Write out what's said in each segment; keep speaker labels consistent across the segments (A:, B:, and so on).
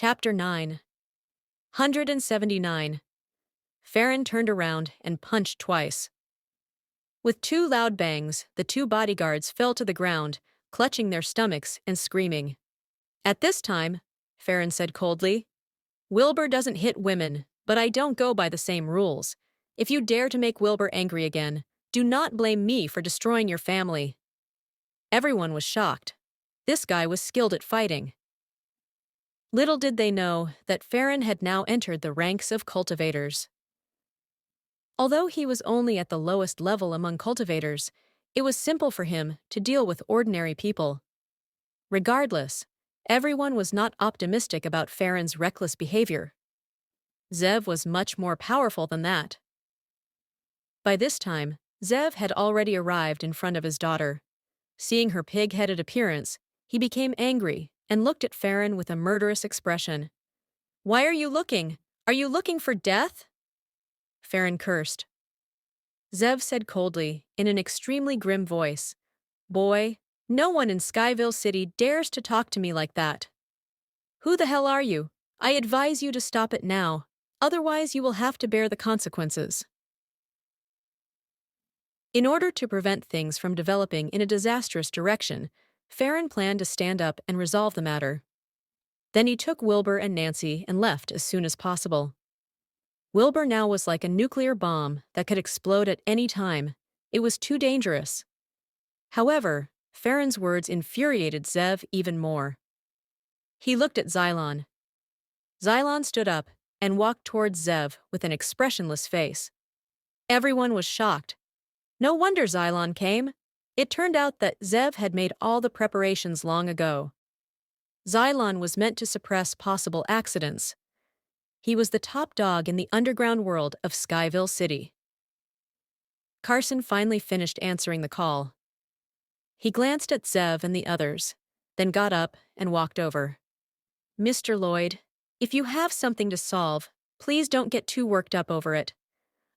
A: Chapter 979. Farron turned around and punched twice. With two loud bangs, the two bodyguards fell to the ground, clutching their stomachs and screaming. At this time, Farron said coldly, Wilbur doesn't hit women, but I don't go by the same rules. If you dare to make Wilbur angry again, do not blame me for destroying your family. Everyone was shocked. This guy was skilled at fighting. Little did they know that Farron had now entered the ranks of cultivators. Although he was only at the lowest level among cultivators, it was simple for him to deal with ordinary people. Regardless, everyone was not optimistic about Farron's reckless behavior. Zev was much more powerful than that. By this time, Zev had already arrived in front of his daughter. Seeing her pig-headed appearance, he became angry and looked at Farron with a murderous expression. "Why are you looking? Are you looking for death?" Farron cursed. Zev said coldly, in an extremely grim voice, "Boy, no one in Skyville City dares to talk to me like that. Who the hell are you? I advise you to stop it now, otherwise you will have to bear the consequences." In order to prevent things from developing in a disastrous direction, Farron planned to stand up and resolve the matter. Then he took Wilbur and Nancy and left as soon as possible. Wilbur now was like a nuclear bomb that could explode at any time. It was too dangerous. However, Farron's words infuriated Zev even more. He looked at Xylon. Xylon stood up and walked towards Zev with an expressionless face. Everyone was shocked. No wonder Xylon came. It turned out that Zev had made all the preparations long ago. Xylon was meant to suppress possible accidents. He was the top dog in the underground world of Skyville City. Carson finally finished answering the call. He glanced at Zev and the others, then got up and walked over. "Mr. Lloyd, if you have something to solve, please don't get too worked up over it.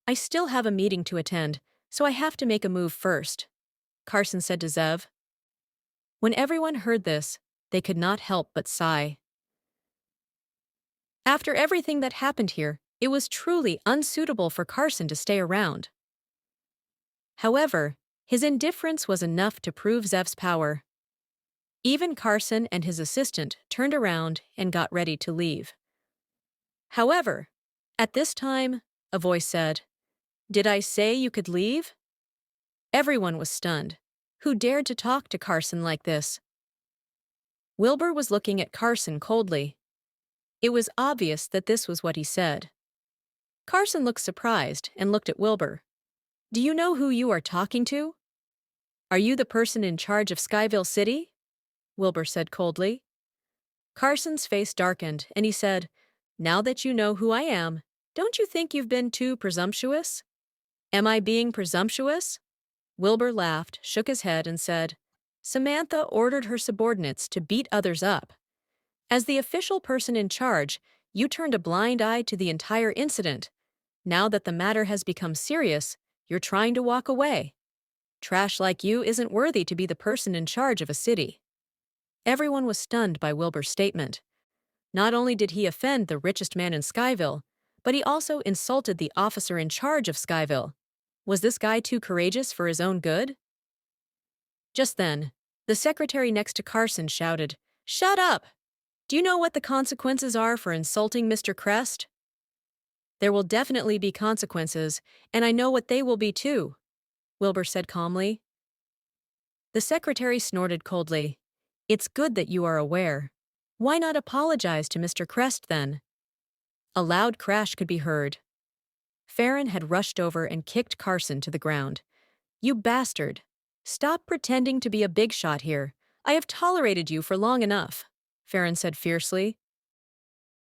A: I still have a meeting to attend, so I have to make a move first," Carson said to Zev. When everyone heard this, they could not help but sigh. After everything that happened here, it was truly unsuitable for Carson to stay around. However, his indifference was enough to prove Zev's power. Even Carson and his assistant turned around and got ready to leave. However, at this time, a voice said, "Did I say you could leave?" Everyone was stunned. Who dared to talk to Carson like this? Wilbur was looking at Carson coldly. It was obvious that this was what he said. Carson looked surprised and looked at Wilbur. "Do you know who you are talking to?" "Are you the person in charge of Skyville City?" Wilbur said coldly. Carson's face darkened and he said, "Now that you know who I am, don't you think you've been too presumptuous?" "Am I being presumptuous?" Wilbur laughed, shook his head, and said, "Samantha ordered her subordinates to beat others up. As the official person in charge, you turned a blind eye to the entire incident. Now that the matter has become serious, you're trying to walk away. Trash like you isn't worthy to be the person in charge of a city." Everyone was stunned by Wilbur's statement. Not only did he offend the richest man in Skyville, but he also insulted the officer in charge of Skyville. Was this guy too courageous for his own good? Just then, the secretary next to Carson shouted, "Shut up! Do you know what the consequences are for insulting Mr. Crest?" "There will definitely be consequences, and I know what they will be too," Wilbur said calmly. The secretary snorted coldly. "It's good that you are aware. Why not apologize to Mr. Crest then?" A loud crash could be heard. Farron had rushed over and kicked Carson to the ground. "You bastard! Stop pretending to be a big shot here. I have tolerated you for long enough," Farron said fiercely.